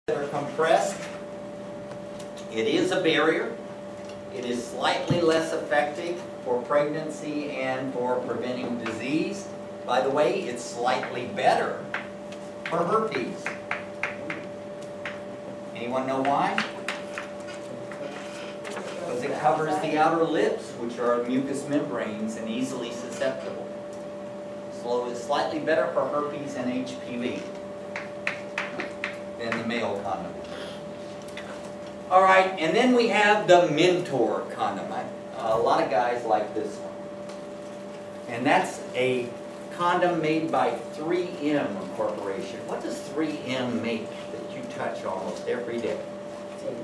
that are compressed. It is a barrier. It is slightly less effective for pregnancy and for preventing disease. By the way, it's slightly better for herpes. Anyone know why? Because it covers the outer lips, which are mucous membranes and easily susceptible. So it's slightly better for herpes and HPV than the male condom. All right, and then we have the Mentor condom. A lot of guys like this one. And that's a condom made by 3M Corporation. What does 3M make that you touch almost every day? Tape.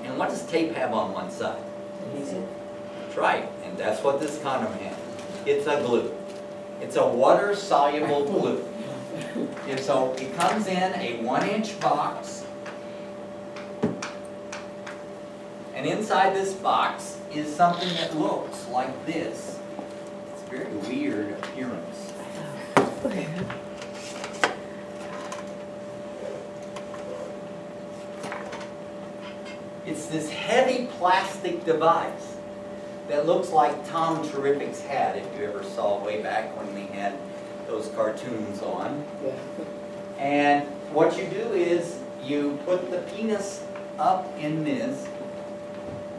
And what does tape have on one side? Adhesive. That's right, and that's what this condom has. It's a glue. It's a water-soluble glue. And so it comes in a 1-inch box. And inside this box is something that looks like this. It's a very weird appearance. It's this heavy plastic device that looks like Tom Terrific's hat, if you ever saw way back when we had those cartoons on. Yeah. And what you do is you put the penis up in this,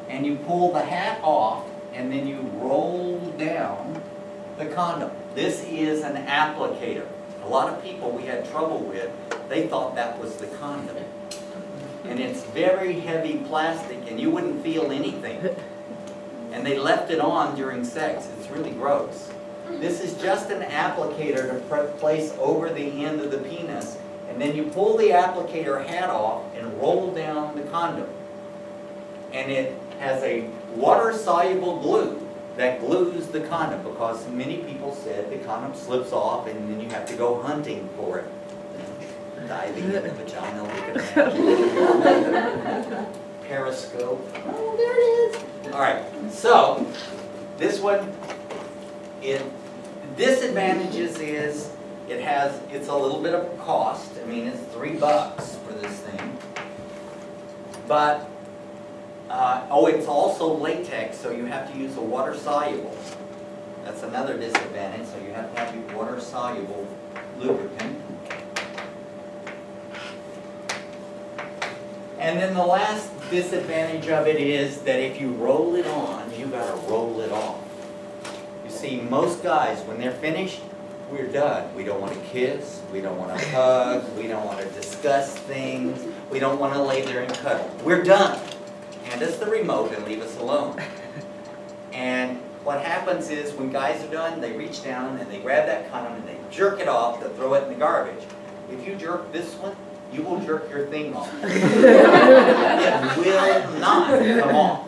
and you pull the hat off, and then you roll down the condom. This is an applicator. A lot of people we had trouble with, they thought that was the condom. And it's very heavy plastic, and you wouldn't feel anything. And they left it on during sex. It's really gross. This is just an applicator to place over the end of the penis, and then you pull the applicator hat off and roll down the condom. And it has a water-soluble glue that glues the condom, because many people said the condom slips off and then you have to go hunting for it. Diving in the vagina, looking at periscope. Oh, there it is. All right, so this one, the disadvantages is it's a little bit of cost. I mean, it's $3 for this thing. But it's also latex, so you have to use a water-soluble. That's another disadvantage, so you have to have your water-soluble lubricant. And then the last disadvantage of it is that if you roll it on, you got to roll it off. You see, most guys, when they're finished, we're done. We don't want to kiss, we don't want to hug, we don't want to discuss things, we don't want to lay there and cuddle. We're done. Hand us the remote and leave us alone. And what happens is when guys are done, they reach down and they grab that condom and they jerk it off to throw it in the garbage. If you jerk this one, you will jerk your thing off. It will not come off.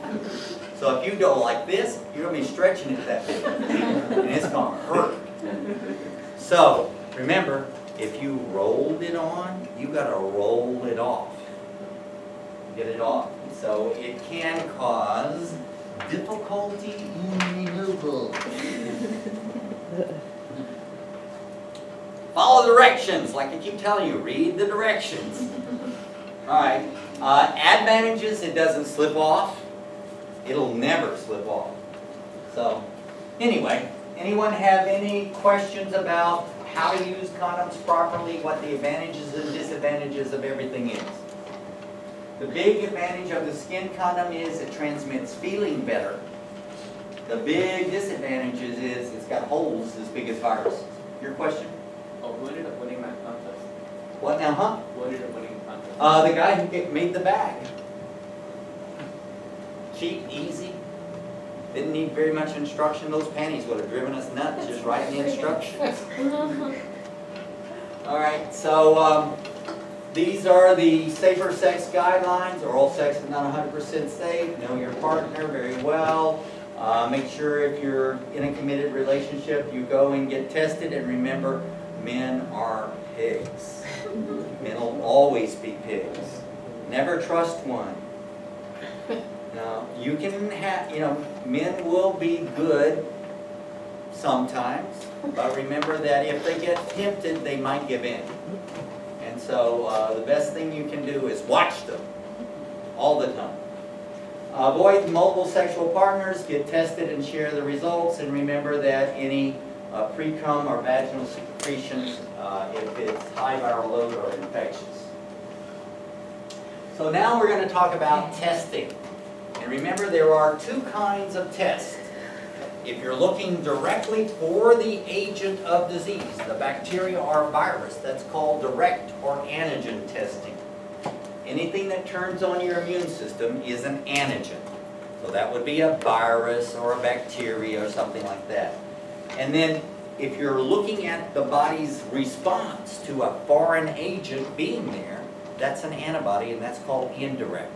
So if you go like this, you're going to be stretching it that big. And it's going to hurt. So remember, if you rolled it on, you got to roll it off. Get it off. So it can cause difficulty in removal. Follow directions, like I keep telling you, read the directions. Alright, advantages, it doesn't slip off. It'll never slip off. So, anyway, anyone have any questions about how to use condoms properly, what the advantages and disadvantages of everything is? The big advantage of the skin condom is it transmits feeling better. The big disadvantage is it's got holes as big as viruses. Your question? Oh, who ended up winning that contest? What now, huh? Who ended up winning the contest? The guy who made the bag. Cheap, easy. Didn't need very much instruction. Those panties would have driven us nuts just writing the instructions. All right, so these are the safer sex guidelines. Oral sex is not 100% safe. Know your partner very well. Make sure if you're in a committed relationship, you go and get tested. And remember, men are pigs. Men will always be pigs. Never trust one. Now, you can have, men will be good sometimes, but remember that if they get tempted, they might give in. And So the best thing you can do is watch them all the time. Avoid multiple sexual partners, get tested and share the results, and remember that any pre-cum or vaginal secretions, if it's high viral load, are infectious. So now we're going to talk about testing. And remember, there are two kinds of tests. If you're looking directly for the agent of disease, the bacteria or virus, that's called direct or antigen testing. Anything that turns on your immune system is an antigen. So that would be a virus or a bacteria or something like that. And then if you're looking at the body's response to a foreign agent being there, that's an antibody, and that's called indirect.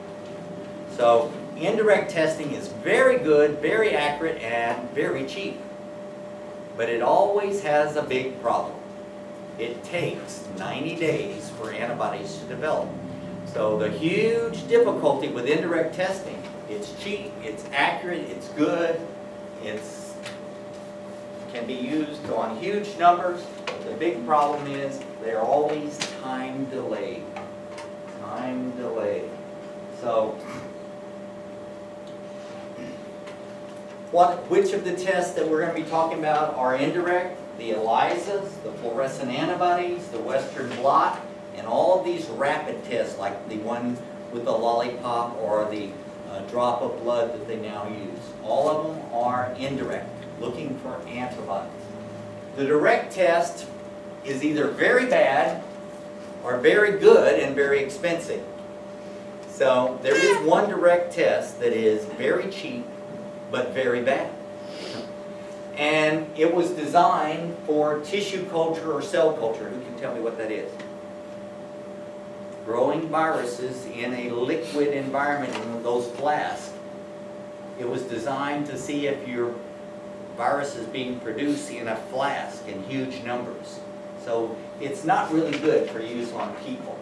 So indirect testing is very good, very accurate, and very cheap. But it always has a big problem. It takes 90 days for antibodies to develop. So the huge difficulty with indirect testing, it's cheap, it's accurate, it's good, can be used on huge numbers. The big problem is they're always time delayed. Time delayed. So which of the tests that we're going to be talking about are indirect? The ELISAs, the fluorescent antibodies, the Western blot, and all of these rapid tests like the one with the lollipop or the drop of blood that they now use. All of them are indirect, looking for antibodies. The direct test is either very bad or very good and very expensive. So there is one direct test that is very cheap but very bad. And it was designed for tissue culture or cell culture. Who can tell me what that is? Growing viruses in a liquid environment in those flasks. It was designed to see if your virus is being produced in a flask in huge numbers. So it's not really good for use on people.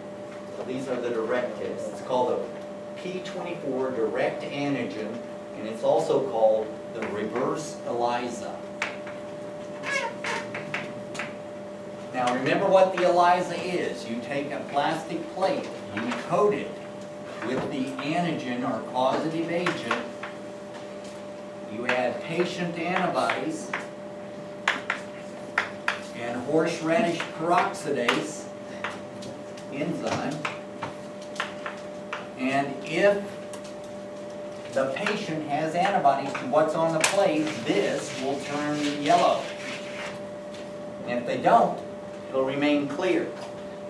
So these are the direct tests. It's called a P24 direct antigen, and it's also called the reverse ELISA. Now remember what the ELISA is. You take a plastic plate, you coat it with the antigen or causative agent, you add patient antibodies and horseradish peroxidase enzyme, and if the patient has antibodies to what's on the plate, this will turn yellow. And if they don't, it'll remain clear.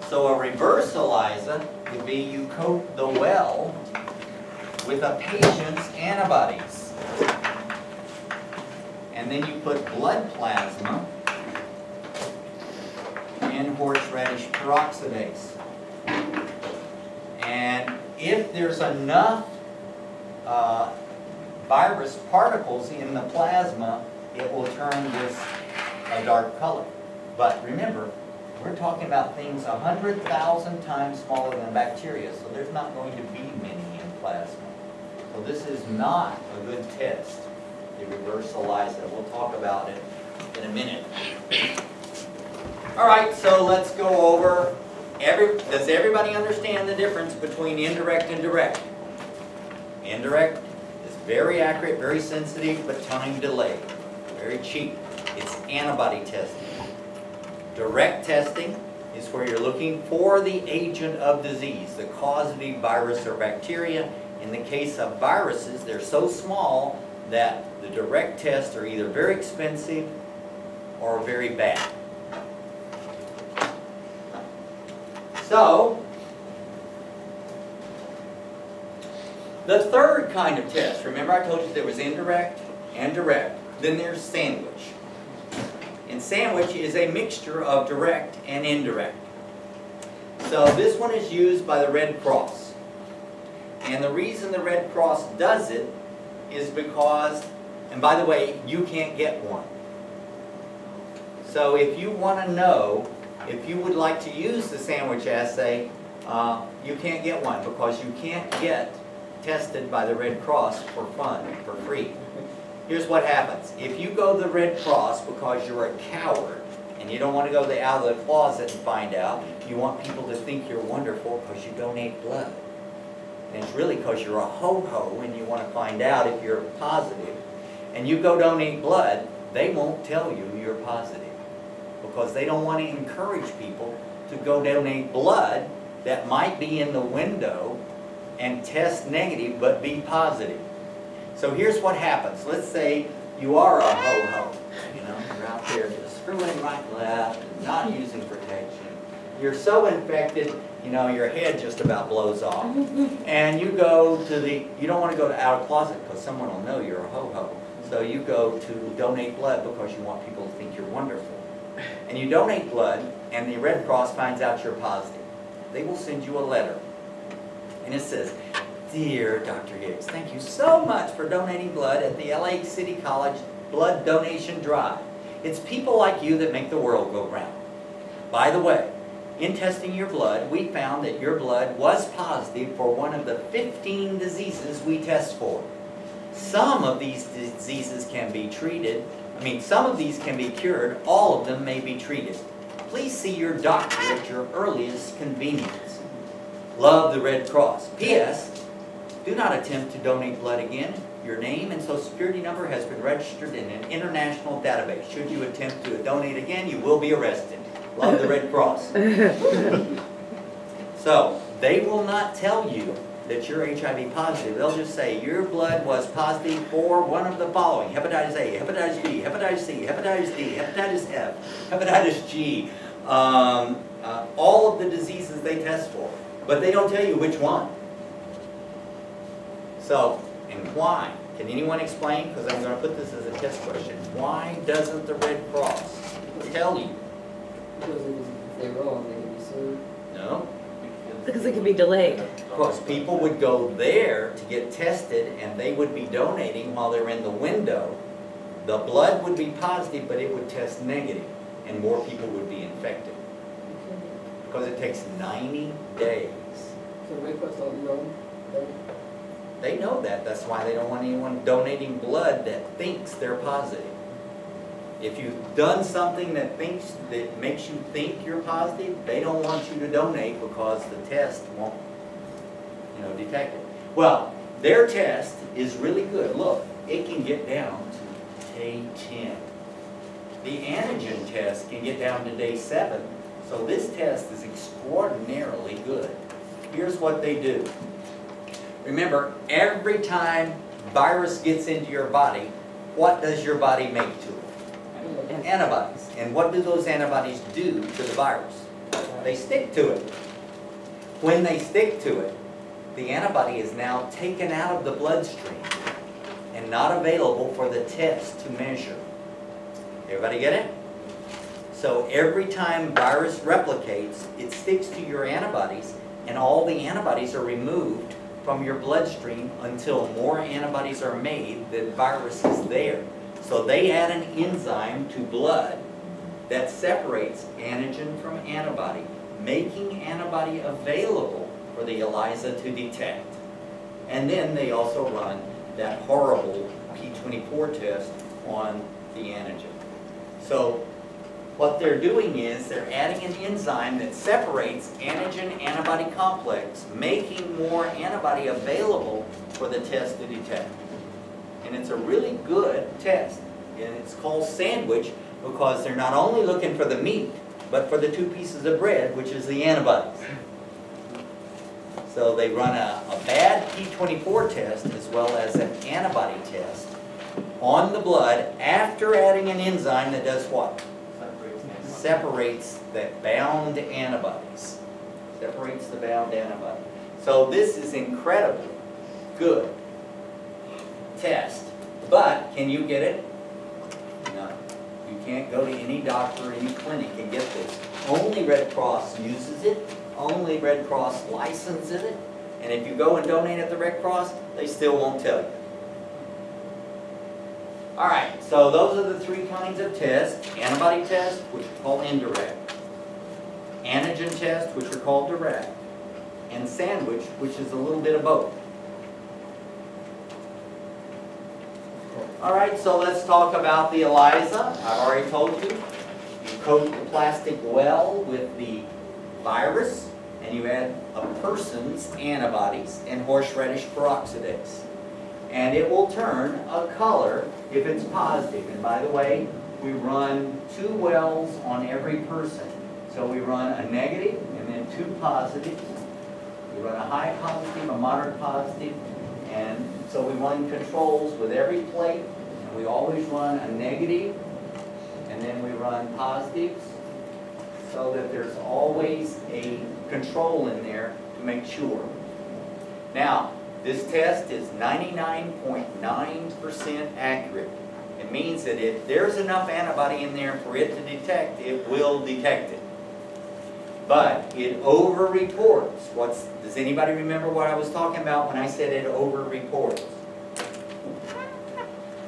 So a reverse ELISA would be you coat the well with a patient's antibodies. And then you put blood plasma and horseradish peroxidase. And if there's enough virus particles in the plasma, it will turn this a dark color. But remember, we're talking about things 100,000 times smaller than bacteria, so there's not going to be many in plasma. So this is not a good test, the reverse ELISA. We'll talk about it in a minute. All right, so let's go over, does everybody understand the difference between indirect and direct? Indirect is very accurate, very sensitive, but time delayed. Very cheap. It's antibody testing. Direct testing is where you're looking for the agent of disease, the causative virus or bacteria. In the case of viruses, they're so small that the direct tests are either very expensive or very bad. So, the third kind of test, remember I told you there was indirect and direct, then there's sandwich. And sandwich is a mixture of direct and indirect. So this one is used by the Red Cross. And the reason the Red Cross does it is because, and by the way, you can't get one. So if you want to know, if you would like to use the sandwich assay, you can't get one because you can't get tested by the Red Cross for fun, for free. Here's what happens. If you go to the Red Cross because you're a coward and you don't want to go out of the closet and find out, you want people to think you're wonderful because you donate blood. And it's really because you're a ho-ho and you want to find out if you're positive. And you go donate blood, they won't tell you you're positive because they don't want to encourage people to go donate blood that might be in the window and test negative but be positive. So here's what happens. Let's say you are a ho-ho. You know, you're out there just screwing right and left and not using protection. You're so infected, you know, your head just about blows off. And you go to you don't want to go to outer closet because someone will know you're a ho-ho. So you go to donate blood because you want people to think you're wonderful. And you donate blood and the Red Cross finds out you're positive. They will send you a letter. And it says, "Dear Dr. Hicks, thank you so much for donating blood at the LA City College Blood Donation Drive. It's people like you that make the world go round. By the way, in testing your blood, we found that your blood was positive for one of the 15 diseases we test for. Some of these diseases can be treated. Some of these can be cured. All of them may be treated. Please see your doctor at your earliest convenience. Love, the Red Cross. P.S. Do not attempt to donate blood again. Your name and social security number has been registered in an international database. Should you attempt to donate again, you will be arrested. Love, the Red Cross." So, they will not tell you that you're HIV positive. They'll just say your blood was positive for one of the following: hepatitis A, hepatitis B, hepatitis C, hepatitis D, hepatitis F, hepatitis G, all of the diseases they test for. But they don't tell you which one. So, and why? Can anyone explain? Because I'm going to put this as a test question. Why doesn't the Red Cross tell you? Because if they're wrong, they can be sued. No. Because it could be delayed. Because people would go there to get tested and they would be donating while they're in the window. The blood would be positive, but it would test negative, and more people would be infected. Because it takes 90 days. So Red Cross don't know that? They know that. That's why they don't want anyone donating blood that thinks they're positive. If you've done something that makes you think you're positive, they don't want you to donate because the test won't, detect it. Well, their test is really good. Look, it can get down to day 10. The antigen test can get down to day 7. So this test is extraordinarily good. Here's what they do. Remember, every time virus gets into your body, what does your body make to it? Antibodies. And what do those antibodies do to the virus? They stick to it. When they stick to it, the antibody is now taken out of the bloodstream and not available for the test to measure. Everybody get it? So every time virus replicates, it sticks to your antibodies, and all the antibodies are removed from your bloodstream until more antibodies are made. The virus is there. So they add an enzyme to blood that separates antigen from antibody, making antibody available for the ELISA to detect. And then they also run that horrible P24 test on the antigen. So what they're doing is they're adding an enzyme that separates antigen-antibody complex, making more antibody available for the test to detect. And it's a really good test. And it's called sandwich because they're not only looking for the meat, but for the 2 pieces of bread, which is the antibodies. So they run a bad P24 test as well as an antibody test on the blood after adding an enzyme that does what? Separates the bound antibodies. Separates the bound antibody. So this is incredibly good test. But can you get it? No. You can't go to any doctor or any clinic and get this. Only Red Cross uses it. Only Red Cross licenses it. And if you go and donate at the Red Cross, they still won't tell you. Alright, so those are the 3 kinds of tests. Antibody test, which are called indirect. Antigen test, which are called direct. And sandwich, which is a little bit of both. Alright, so let's talk about the ELISA. I've already told you. You coat the plastic well with the virus, and you add a person's antibodies and horseradish peroxidase. And it will turn a color if it's positive. And by the way, we run 2 wells on every person. So we run a negative and then 2 positives. We run a high positive, a moderate positive, and so we run controls with every plate, and we always run a negative, and then we run positives, so that there's always a control in there to make sure. Now, this test is 99.9% accurate. It means that if there's enough antibody in there for it to detect, it will detect it. But it over-reports. Does anybody remember what I was talking about when I said it over-reports?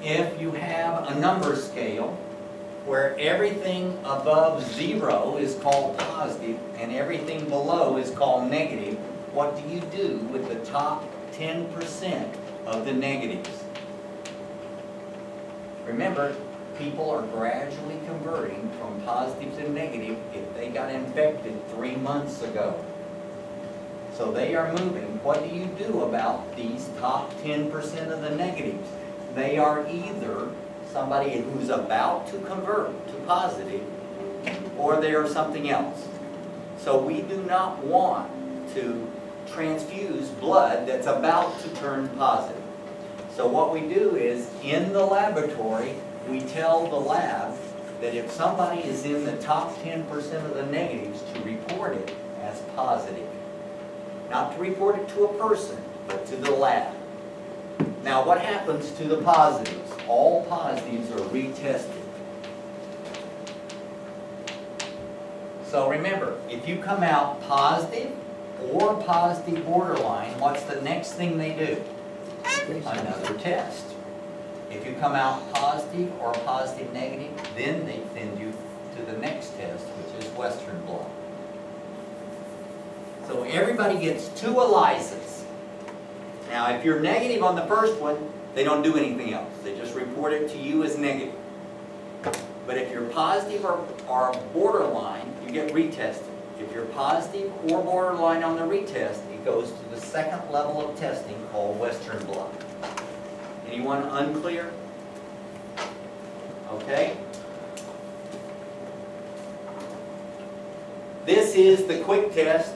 If you have a number scale where everything above 0 is called positive and everything below is called negative, what do you do with the top 10% of the negatives? Remember, people are gradually converting from positive to negative if they got infected 3 months ago. So they are moving. What do you do about these top 10% of the negatives? They are either somebody who's about to convert to positive, or they are something else. So we do not want to transfuse blood that's about to turn positive. So what we do is, in the laboratory, we tell the lab that if somebody is in the top 10% of the negatives, to report it as positive. Not to report it to a person, but to the lab. Now what happens to the positives? All positives are retested. So remember, if you come out positive or positive borderline, what's the next thing they do? Another test. If you come out positive or positive negative, then they send you to the next test, which is Western blot. So everybody gets 2 ELISAs. Now if you're negative on the first one, they don't do anything else. They just report it to you as negative. But if you're positive or borderline, you get retested. If you're positive or borderline on the retest, it goes to the second level of testing called Western blot. Anyone unclear? Okay. This is the quick test.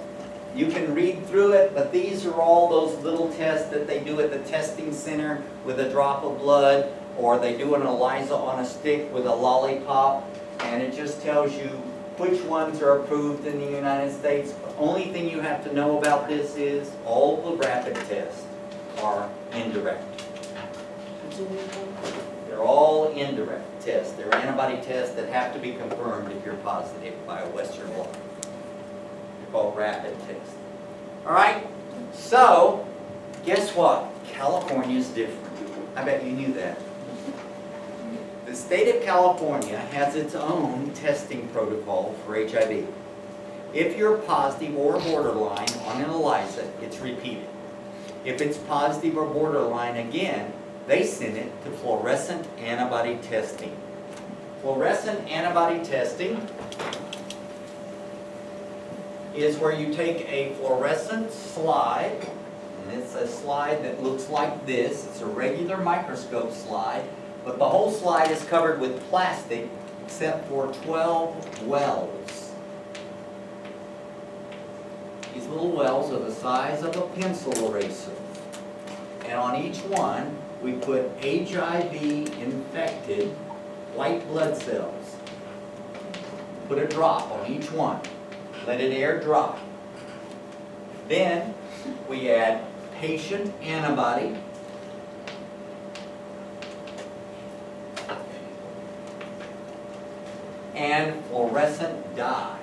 You can read through it, but these are all those little tests that they do at the testing center with a drop of blood, or they do an ELISA on a stick with a lollipop, and it just tells you which ones are approved in the United States. The only thing you have to know about this is all the rapid tests are indirect. They're all indirect tests. They're antibody tests that have to be confirmed if you're positive by a Western blot. They're called rapid tests. All right? So, guess what? California is different. I bet you knew that. The state of California has its own testing protocol for HIV. If you're positive or borderline on an ELISA, it's repeated. If it's positive or borderline again, they send it to fluorescent antibody testing. Fluorescent antibody testing is where you take a fluorescent slide, and it's a slide that looks like this. It's a regular microscope slide, but the whole slide is covered with plastic except for 12 wells. These little wells are the size of a pencil eraser. And on each one, we put HIV-infected white blood cells. Put a drop on each one. Let it air dry. Then we add patient antibody, and fluorescent dye.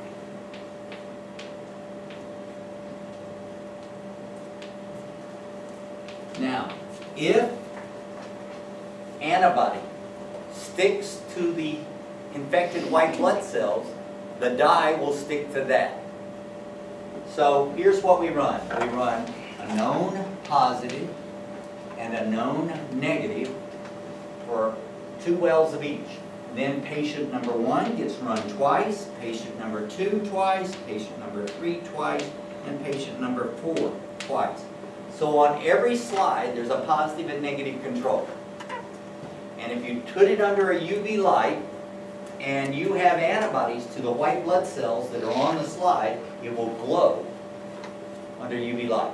Now, if antibody sticks to the infected white blood cells, the dye will stick to that. So here's what we run. We run a known positive and a known negative for 2 wells of each. Then patient number 1 gets run twice, patient number 2 twice, patient number 3 twice, and patient number 4 twice. So on every slide, there's a positive and negative control. And if you put it under a UV light, and you have antibodies to the white blood cells that are on the slide, it will glow under UV light.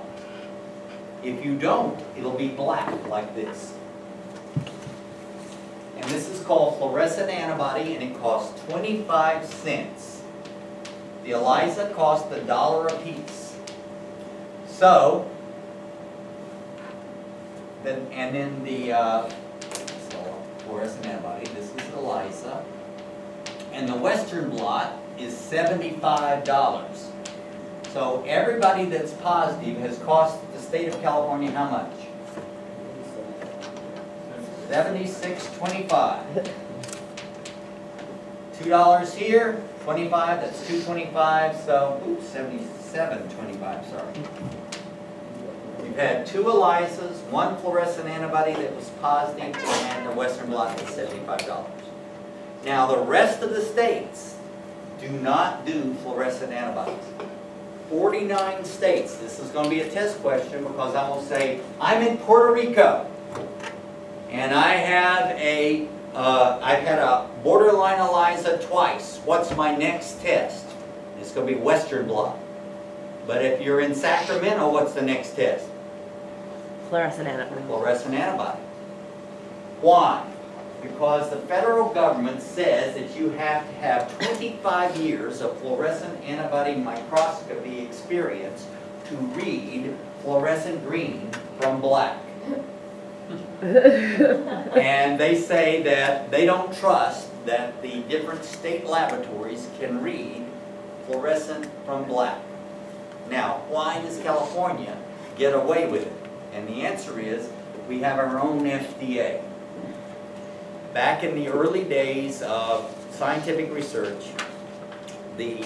If you don't, it'll be black like this. And this is called fluorescent antibody, and it costs 25 cents. The ELISA costs $1 a piece. So, then the fluorescent antibody, this is ELISA. And the Western blot is $75. So everybody that's positive has cost the state of California how much? $76.25. $2 here, 25. That's $2.25. So, oops, $77.25. Sorry. You've had 2 ELISAs, 1 fluorescent antibody that was positive, and the Western blot was $75. Now, the rest of the states do not do fluorescent antibodies. 49 states. This is going to be a test question because I will say, I'm in Puerto Rico, and I have I've had a borderline ELISA twice. What's my next test? It's going to be Western blot. But if you're in Sacramento, what's the next test? Fluorescent antibody. Fluorescent antibody. Why? Because the federal government says that you have to have 25 years of fluorescent antibody microscopy experience to read fluorescent green from black. And they say that they don't trust that the different state laboratories can read fluorescent from black. Now, why does California get away with it? And the answer is, we have our own FDA. Back in the early days of scientific research, the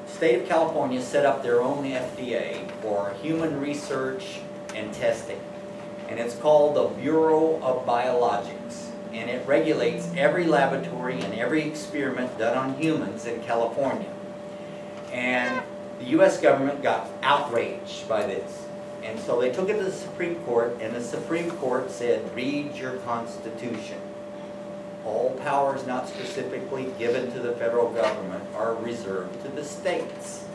state of California set up their own FDA for human research and testing. And it's called the Bureau of Biologics. And it regulates every laboratory and every experiment done on humans in California. And the U.S. government got outraged by this. And so they took it to the Supreme Court, and the Supreme Court said, read your Constitution. All powers not specifically given to the federal government are reserved to the states.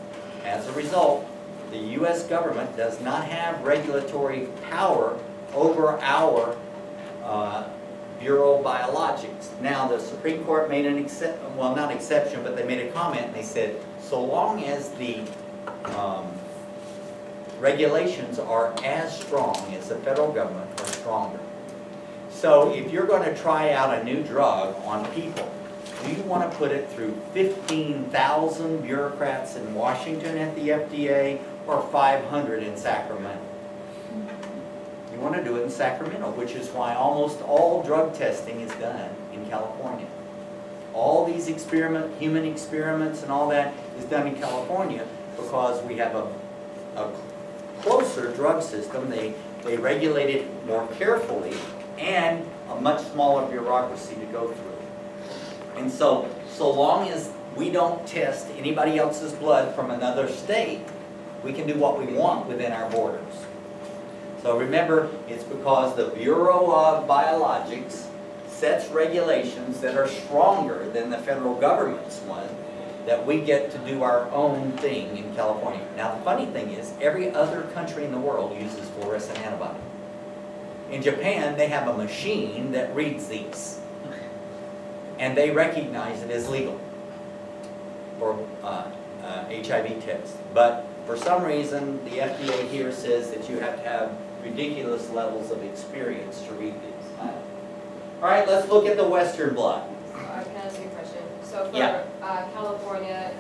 As a result, the U.S. government does not have regulatory power over our Bureau of Biologics. Now, the Supreme Court made an exception, well, not exception, but they made a comment, and they said, so long as the regulations are as strong as the federal government or stronger. So if you're going to try out a new drug on people, do you want to put it through 15,000 bureaucrats in Washington at the FDA or 500 in Sacramento? You want to do it in Sacramento, which is why almost all drug testing is done in California. All these human experiments and all that is done in California because we have a closer drug system. They regulate it more carefully and a much smaller bureaucracy to go through. And so long as we don't test anybody else's blood from another state, we can do what we want within our borders. So remember, it's because the Bureau of Biologics sets regulations that are stronger than the federal government's one, that we get to do our own thing in California. Now the funny thing is, every other country in the world uses fluorescent antibody. In Japan, they have a machine that reads these. And they recognize it as legal for HIV tests. But for some reason, the FDA here says that you have to have ridiculous levels of experience to read these. All right, let's look at the Western blot. Can I ask you a question? So for Yeah. California,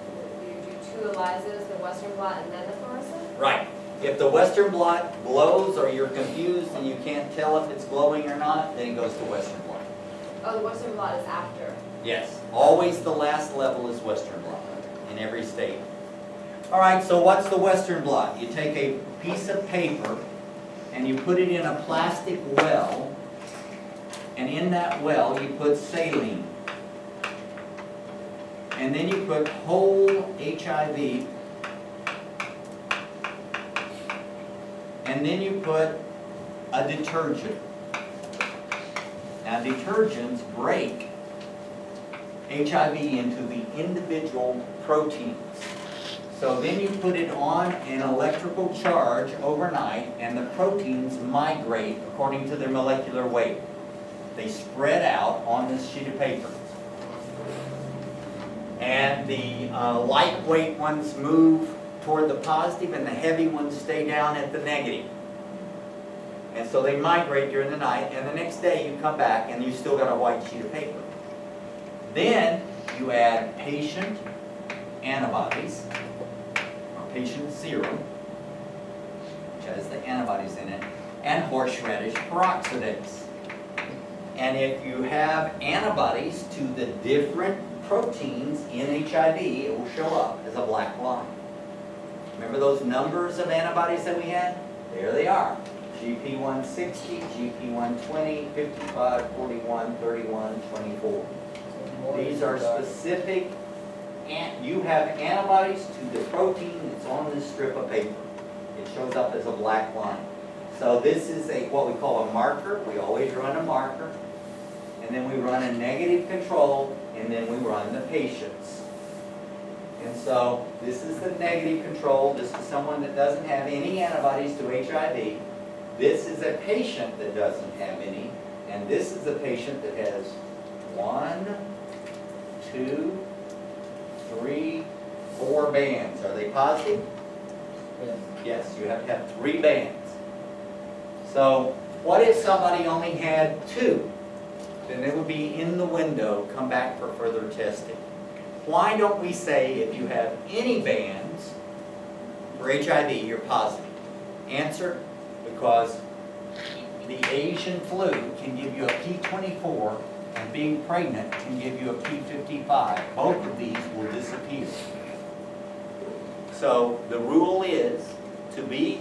you do 2 ELISAs, the Western blot and then the fluorescent? Right. If the Western blot glows or you're confused and you can't tell if it's glowing or not, then it goes to Western blot. Oh, the Western blot is after. Yes. Always the last level is Western blot in every state. All right, so what's the Western blot? You take a piece of paper and you put it in a plastic well, and in that well you put saline. And then you put whole HIV, and then you put a detergent. Now detergents break HIV into the individual proteins. So then you put it on an electrical charge overnight, and the proteins migrate according to their molecular weight. They spread out on this sheet of paper. And the lightweight ones move toward the positive, and the heavy ones stay down at the negative. And so they migrate during the night, and the next day you come back and you still got a white sheet of paper. Then you add patient antibodies, or patient serum, which has the antibodies in it, and horseradish peroxidase. And if you have antibodies to the different proteins in HIV, it will show up as a black line. Remember those numbers of antibodies that we had? There they are. GP160, GP120, 55, 41, 31, 24. These are specific, and you have antibodies to the protein that's on this strip of paper. It shows up as a black line. So this is what we call a marker. We always run a marker. And then we run a negative control, and then we run the patients. And so this is the negative control. This is someone that doesn't have any antibodies to HIV. This is a patient that doesn't have any. And this is a patient that has 1, 2, 3, 4 bands. Are they positive? Yes. Yes, you have to have 3 bands. So what if somebody only had 2? Then they would be in the window, come back for further testing. Why don't we say if you have any bands for HIV, you're positive? Answer, because the Asian flu can give you a P24, and being pregnant can give you a P55. Both of these will disappear. So the rule is to be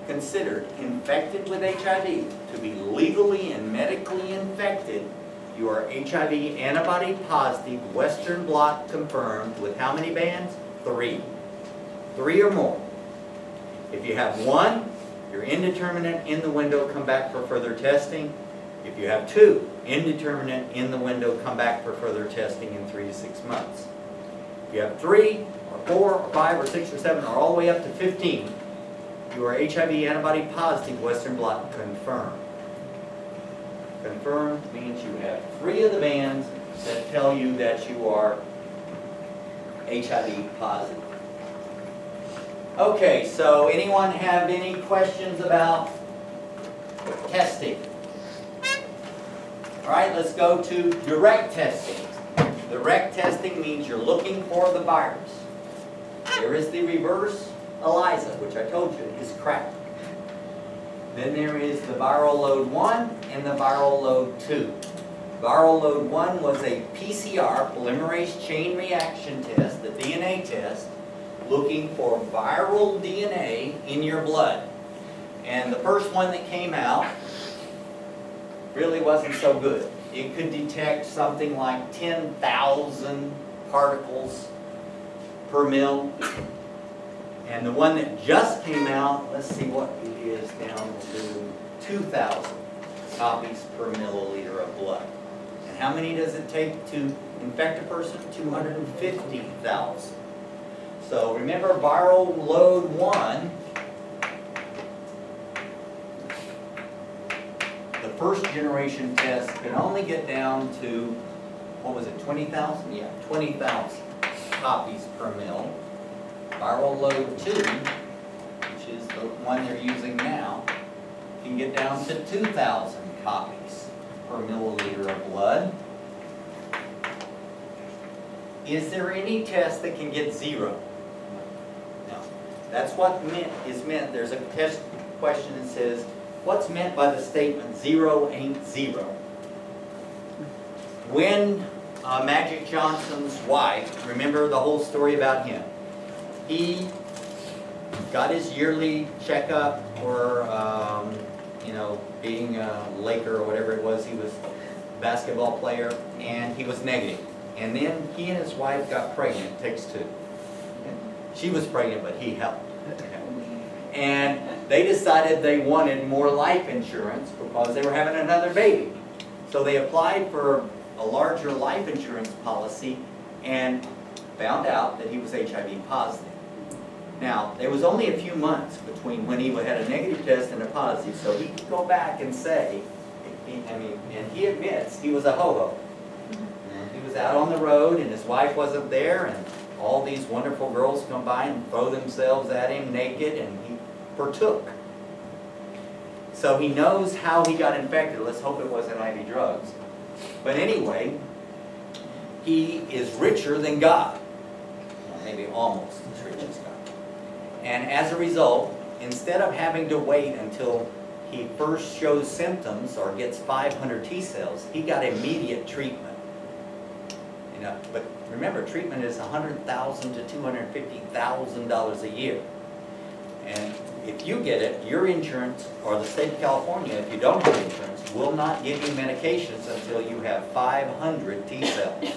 considered infected with HIV, to be legally and medically infected, you are HIV antibody positive, Western blot confirmed, with how many bands? 3. 3 or more. If you have 1, you're indeterminate, in the window, come back for further testing. If you have 2, indeterminate, in the window, come back for further testing in 3 to 6 months. If you have 3, or 4, or 5, or 6, or 7, or all the way up to 15, you are HIV antibody positive, Western blot confirmed. Confirmed means you have 3 of the bands that tell you that you are HIV positive. Okay, so anyone have any questions about testing? All right, let's go to direct testing. Direct testing means you're looking for the virus. There is the reverse ELISA, which I told you is cracked. Then there is the viral load 1 and the viral load 2. Viral load 1 was a PCR, polymerase chain reaction test, the DNA test, looking for viral DNA in your blood. And the first one that came out really wasn't so good. It could detect something like 10,000 particles per mil. And the one that just came out, let's see what it is, down to 2,000 copies per milliliter of blood. And how many does it take to infect a person? 250,000. So remember viral load 1, the first generation test could only get down to, what was it, 20,000? Yeah, 20,000 copies per mil. Viral load 2, which is the one they're using now, can get down to 2,000 copies per milliliter of blood. Is there any test that can get 0? No. That's what is meant. There's a test question that says, what's meant by the statement 0 ain't 0? When Magic Johnson's wife, remember the whole story about him, he got his yearly checkup for, you know, being a Laker or whatever it was he was basketball player, and he was negative. And then he and his wife got pregnant, takes two. She was pregnant, but he helped. And they decided they wanted more life insurance because they were having another baby. So they applied for a larger life insurance policy and found out that he was HIV positive. Now, there was only a few months between when he had a negative test and a positive, so he could go back and say, and he admits he was a ho-ho. He was out on the road and his wife wasn't there, and all these wonderful girls come by and throw themselves at him naked, and he partook. So he knows how he got infected. Let's hope it wasn't IV drugs. But anyway, he is richer than God. Well, maybe almost as rich as God. And as a result, instead of having to wait until he first shows symptoms or gets 500 T cells, he got immediate treatment. You know, but remember, treatment is $100,000 to $250,000 a year. And if you get it, your insurance, or the state of California, if you don't have insurance, will not give you medications until you have 500 T cells.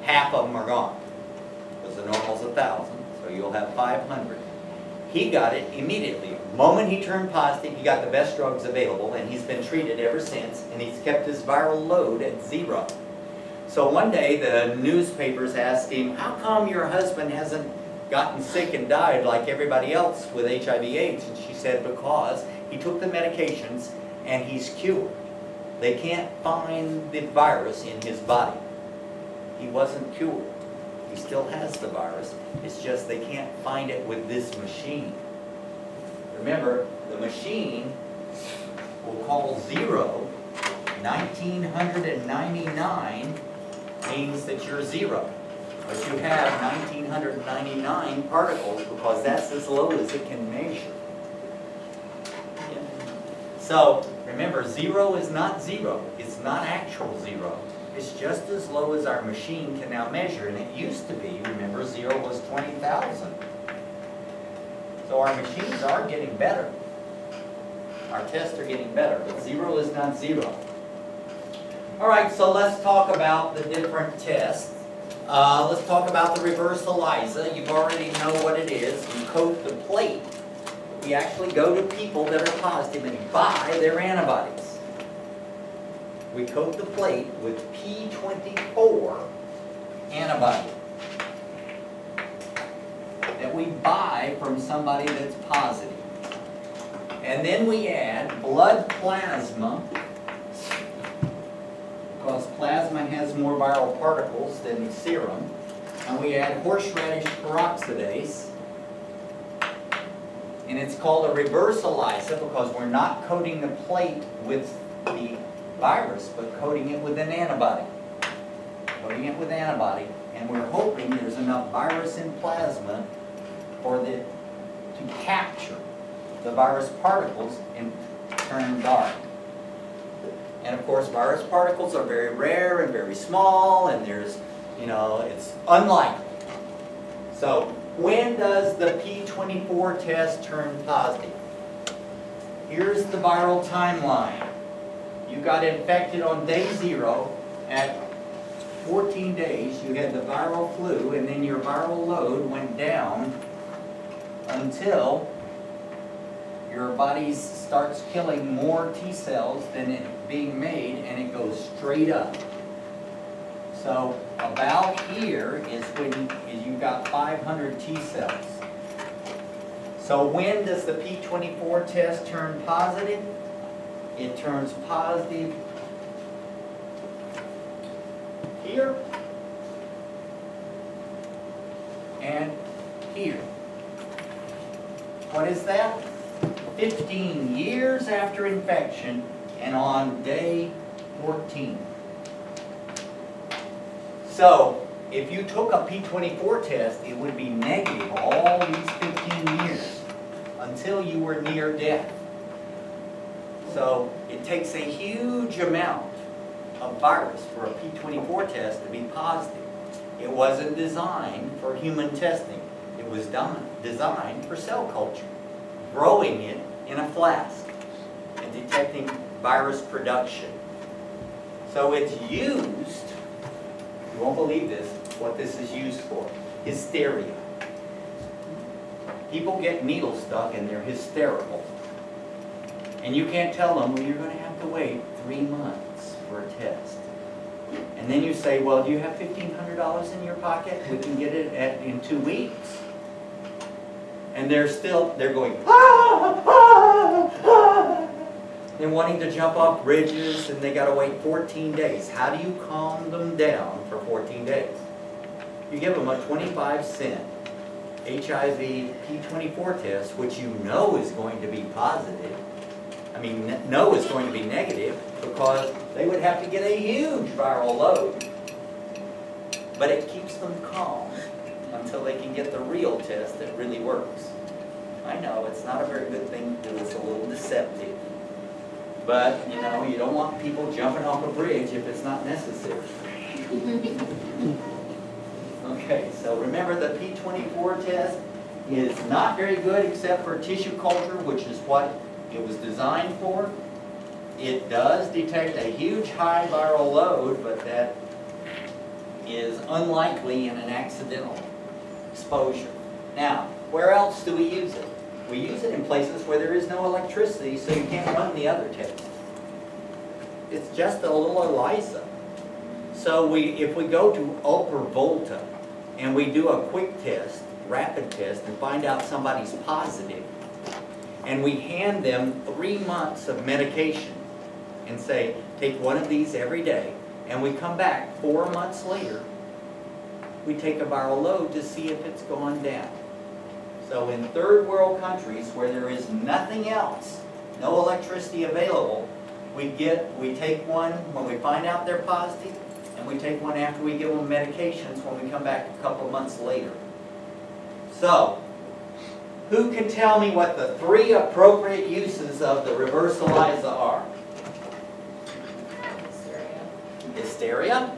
Half of them are gone, because the normal's 1,000, so you'll have 500. He got it immediately. The moment he turned positive, he got the best drugs available, and he's been treated ever since, and he's kept his viral load at 0. So one day, the newspapers asked him, how come your husband hasn't gotten sick and died like everybody else with HIV/AIDS? And she said, because he took the medications and he's cured. They can't find the virus in his body. He wasn't cured. He still has the virus. It's just they can't find it with this machine. Remember, the machine will call 0. 1999 means that you're 0. But you have 1999 particles because that's as low as it can measure. Yeah. So, remember, 0 is not 0. It's not actual 0. It's just as low as our machine can now measure. And it used to be, remember, 0 was 20,000. So our machines are getting better. Our tests are getting better, but 0 is not 0. All right, so let's talk about the different tests. Let's talk about the reverse ELISA. You already know what it is. You coat the plate. We actually go to people that are positive and buy their antibodies. We coat the plate with P24 antibody that we buy from somebody that's positive. And then we add blood plasma, because plasma has more viral particles than serum. And we add horseradish peroxidase. And it's called a reverse ELISA because we're not coating the plate with the virus, but coating it with an antibody. Coating it with antibody. And we're hoping there's enough virus in plasma for to capture the virus particles and turn dark. And of course, virus particles are very rare and very small, and there's, it's unlikely. So, when does the P24 test turn positive? Here's the viral timeline. You got infected on day 0. At 14 days, you had the viral flu, and then your viral load went down until your body starts killing more T cells than it being made, and it goes straight up. So about here is when you got 500 T cells. So when does the P24 test turn positive? It turns positive here and here. What is that? 15 years after infection and on day 14. So, if you took a P24 test, it would be negative all these 15 years until you were near death. So, it takes a huge amount of virus for a P24 test to be positive. It wasn't designed for human testing. It was designed for cell culture, growing it in a flask and detecting virus production. So it's used, you won't believe this, what this is used for. Hysteria. People get needles stuck and they're hysterical. And you can't tell them, well, you're going to have to wait 3 months for a test. And then you say, well, do you have $1,500 in your pocket? We can get it in 2 weeks. And they're going, ah, ah, ah. They're wanting to jump off bridges and they got to wait 14 days. How do you calm them down for 14 days? You give them a 25-cent HIV P24 test, which you know is going to be positive. I mean, no is going to be negative because they would have to get a huge viral load. But it keeps them calm until they can get the real test that really works. I know it's not a very good thing to do, it's a little deceptive. But, you know, you don't want people jumping off a bridge if it's not necessary. Okay, so remember the P24 test is not very good except for tissue culture, which is what it was designed for. It does detect a huge high viral load, but that is unlikely in an accidental exposure. Now, where else do we use it? We use it in places where there is no electricity, so you can't run the other test. It's just a little ELISA. So if we go to Ultravolta and we do a quick test, rapid test, and find out somebody's positive, and we hand them 3 months of medication and say, take one of these every day, and we come back 4 months later, we take a viral load to see if it's gone down. So in third world countries where there is nothing else, no electricity available, we take one when we find out they're positive, and we take one after we give them medications when we come back a couple of months later. So, who can tell me what the 3 appropriate uses of the reverse ELISA are? Hysteria. Hysteria.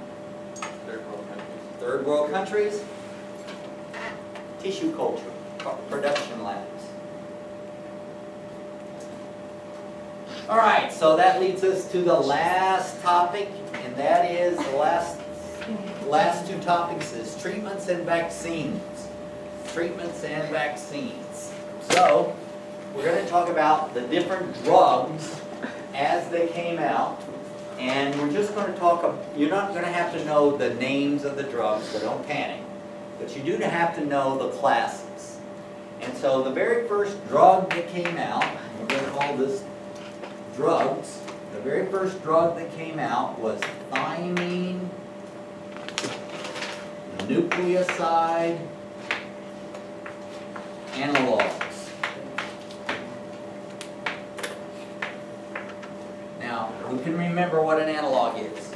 Third world countries. Third world countries. Tissue culture. Production labs. All right, so that leads us to the last topic, and that is the last 2 topics is treatments and vaccines. Treatments and vaccines. So, we're going to talk about the different drugs as they came out, and we're just going to talk, you're not going to have to know the names of the drugs, so don't panic, but you do have to know the classes. And so the very first drug that came out, we're going to call this drugs, the very first drug that came out was thymine nucleoside analogs. Now, who can remember what an analog is?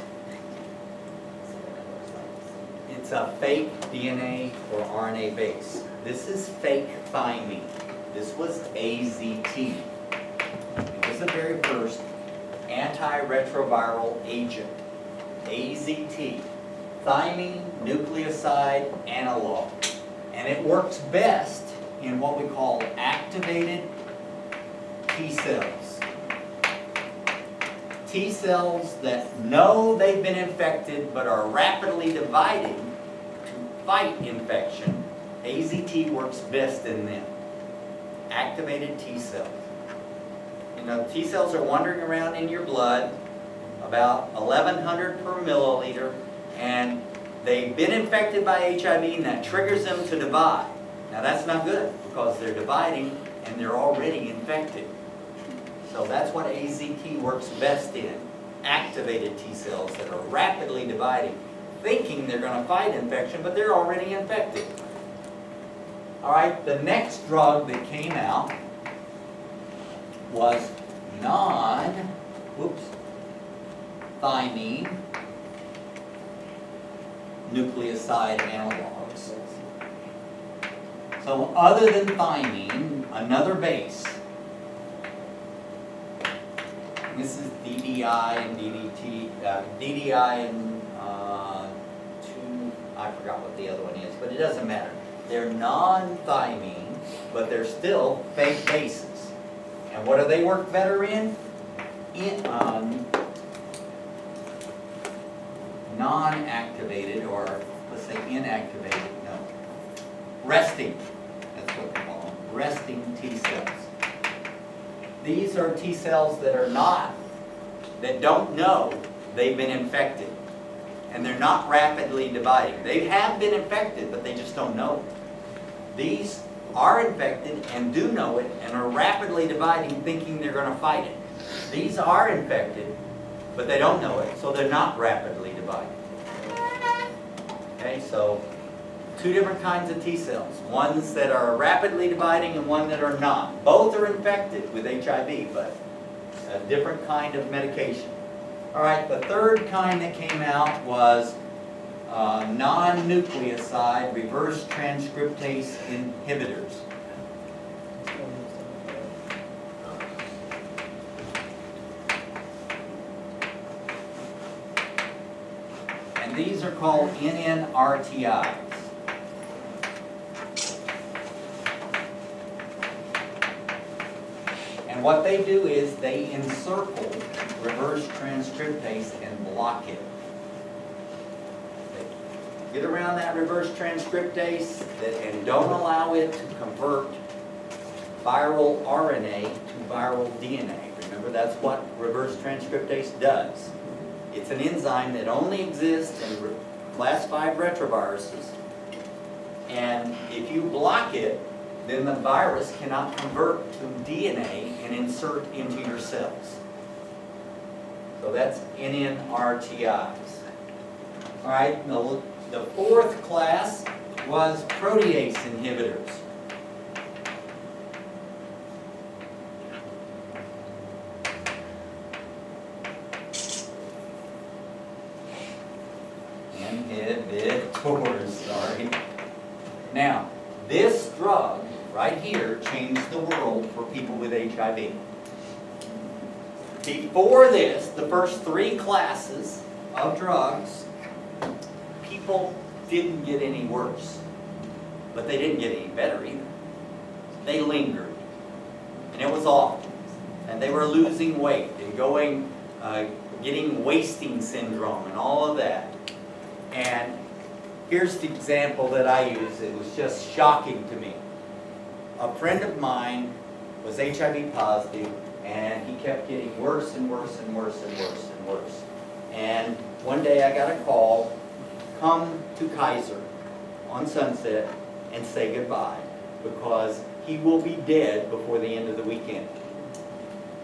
It's a fake DNA or RNA base. This is fake thymine. This was AZT. It was the very first antiretroviral agent. AZT. Thymine nucleoside analog. And it works best in what we call activated T cells. T cells that know they've been infected but are rapidly dividing to fight infection. AZT works best in them. Activated T cells. You know, T cells are wandering around in your blood, about 1,100 per milliliter, and they've been infected by HIV, and that triggers them to divide. Now that's not good, because they're dividing and they're already infected. So that's what AZT works best in. Activated T cells that are rapidly dividing, thinking they're going to fight infection, but they're already infected. All right, the next drug that came out was thymine nucleoside analogs. So other than thymine, another base. This is DDI and DDT, DDI and I forgot what the other one is, but it doesn't matter. They're non-thymine, but they're still fake bases. And what do they work better in? non-activated, or let's say inactivated, no, resting, that's what we call them, resting T cells. These are T cells that are not, that don't know they've been infected. And they're not rapidly dividing. They have been infected, but they just don't know it. These are infected and do know it and are rapidly dividing, thinking they're going to fight it. These are infected, but they don't know it, so they're not rapidly dividing. Okay, so two different kinds of T cells. Ones that are rapidly dividing and one that are not. Both are infected with HIV, but a different kind of medication. All right, the third kind that came out was non-nucleoside reverse transcriptase inhibitors. And these are called NNRTIs. And what they do is they encircle reverse transcriptase and block it. They get around that reverse transcriptase and don't allow it to convert viral RNA to viral DNA. Remember, that's what reverse transcriptase does. It's an enzyme that only exists in class 5 retroviruses. And if you block it, then the virus cannot convert to DNA and insert into your cells. So that's NNRTIs. All right, the fourth class was protease inhibitors. Inhibitors, sorry. Now, this drug right here changed the world for people with HIV. Before this, the first 3 classes of drugs, people didn't get any worse. But they didn't get any better either. They lingered. And it was awful. And they were losing weight and going, getting wasting syndrome and all of that. And here's the example that I use. It was just shocking to me. A friend of mine was HIV positive, and he kept getting worse and worse and worse and worse and worse. And one day I got a call, come to Kaiser on Sunset and say goodbye, because he will be dead before the end of the weekend.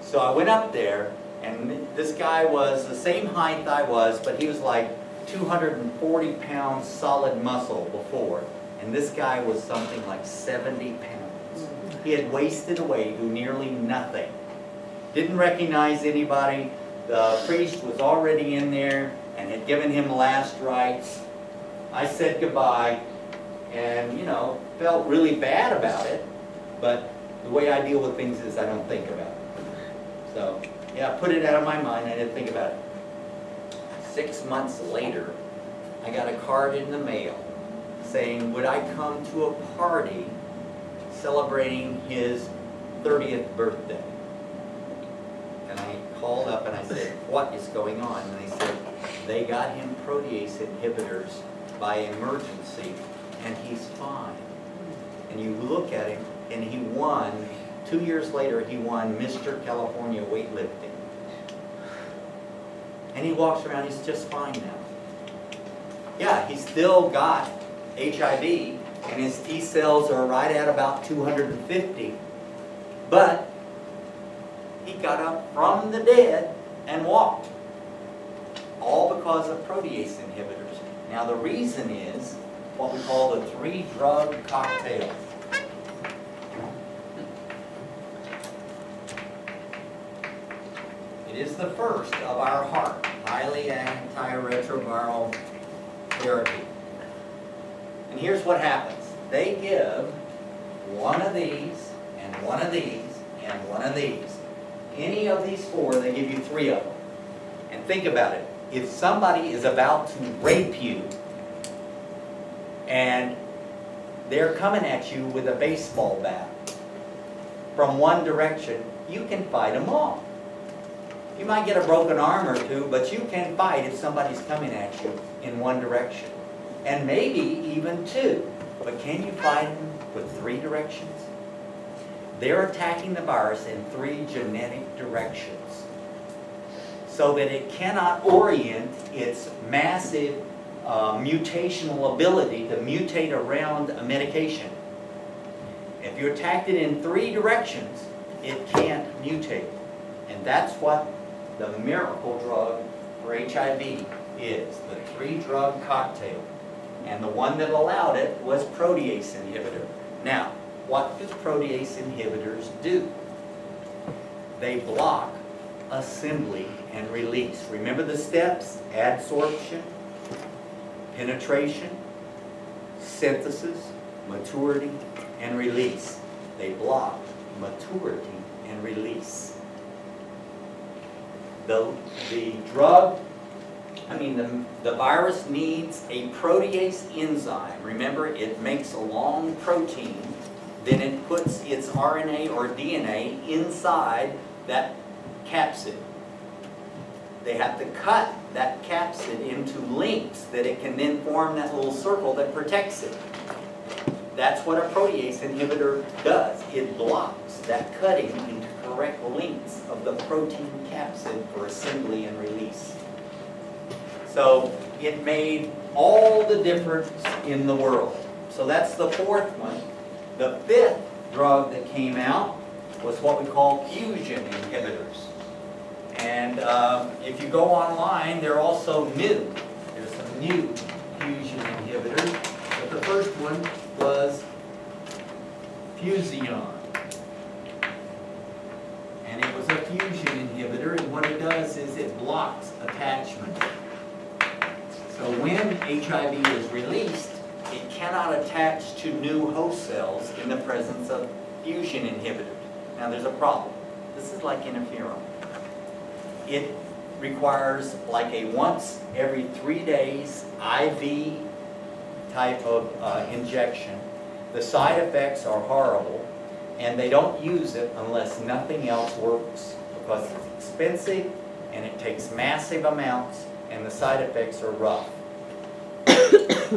So I went up there, and this guy was the same height I was, but he was like 240 pounds solid muscle before. And this guy was something like 70 pounds. He had wasted away to nearly nothing. Didn't recognize anybody. The priest was already in there and had given him last rites. I said goodbye and, you know, felt really bad about it. But the way I deal with things is I don't think about it. So, yeah, put it out of my mind. I didn't think about it. 6 months later, I got a card in the mail saying, would I come to a party celebrating his 30th birthday? And I called up and I said, what is going on? And they said, they got him protease inhibitors by emergency, and he's fine. And you look at him, and he won, 2 years later, he won Mr. California weightlifting. And he walks around, he's just fine now. Yeah, he's still got HIV, and his T cells are right at about 250. But he got up from the dead and walked. All because of protease inhibitors. Now the reason is what we call the 3-drug cocktail. It is the first of our HARRT, highly antiretroviral therapy. And here's what happens. They give one of these, and one of these, and one of these. Any of these 4, they give you 3 of them. And think about it. If somebody is about to rape you, and they're coming at you with a baseball bat from one direction, you can fight them off. You might get a broken arm or two, but you can fight if somebody's coming at you in one direction. And maybe even two. But can you fight them with 3 directions? They're attacking the virus in 3 genetic directions, so that it cannot orient its massive mutational ability to mutate around a medication. If you attacked it in 3 directions, it can't mutate. And that's what the miracle drug for HIV is, the 3-drug cocktail. And the one that allowed it was protease inhibitor. Now, what do protease inhibitors do? They block assembly and release. Remember the steps? Adsorption, penetration, synthesis, maturity, and release. They block maturity and release. The virus needs a protease enzyme. Remember, it makes a long protein, then it puts its RNA or DNA inside that capsid. They have to cut that capsid into links that it can then form that little circle that protects it. That's what a protease inhibitor does. It blocks that cutting into correct links of the protein capsid for assembly and release. So it made all the difference in the world. So that's the 4th one. The 5th drug that came out was what we call fusion inhibitors. And if you go online, they're also new. There's some new fusion inhibitors. But the first one was Fusion. And it was a fusion inhibitor, and what it does is it blocks attachment. So when HIV is released, it cannot attach to new host cells in the presence of fusion inhibitors. Now there's a problem. This is like interferon. It requires like a once every 3 days IV type of injection. The side effects are horrible, and they don't use it unless nothing else works, because it's expensive and it takes massive amounts and the side effects are rough.